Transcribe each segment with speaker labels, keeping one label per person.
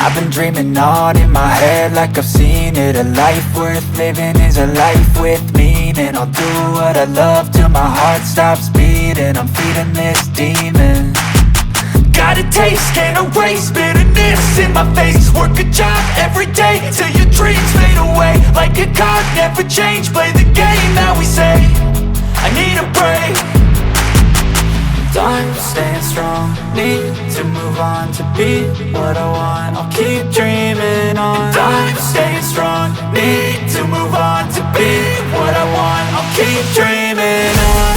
Speaker 1: I've been dreaming on in my head like I've seen it. A life worth living is a life with meaning. I'll do what I love till my heart stops beating. I'm feeding this demon. Got a taste, can't erase bitterness in my face. Work a job every day till your dreams fade away. Like a card, never change, play the game that we say. I need a break. Time staying strong, need to move on to be what I want. I'll keep dreaming on. Time staying strong, need to move on to be what I want. I'll keep dreaming on.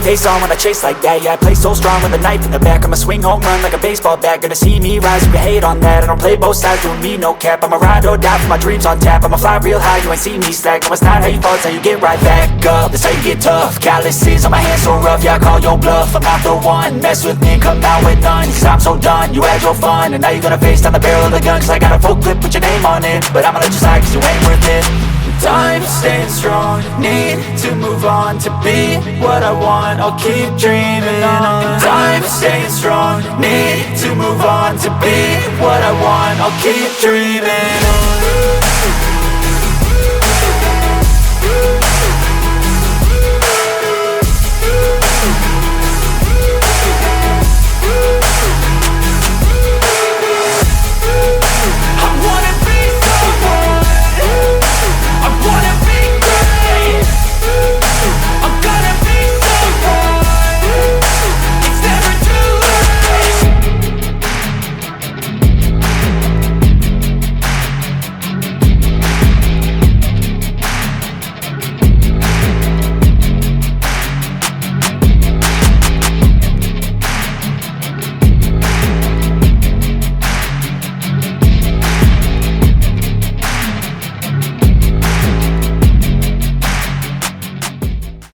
Speaker 1: Face on when I chase like that. Yeah, I play so strong with a knife in the back. I'ma swing home run like a baseball bat. Gonna see me rise, you can hate on that. I don't play both sides, doing me no cap. I'ma ride or die for my dreams on tap. I'ma fly real high, you ain't see me slack. No, it's not how you fall, it's how you get right back up. That's how you get tough. Calluses on my hands so rough, yeah, I call your bluff. I'm not the one, mess with me and come out with none. Cause I'm so done, you had your fun. And now you're gonna face down the barrel of the gun. Cause I got a full clip, put your name on it. But I'ma let you slide cause you ain't worth it. Time staying strong, need to move on to be what I want. I'll keep dreaming on. Time staying strong, need to move on to be what I want. I'll keep dreaming on.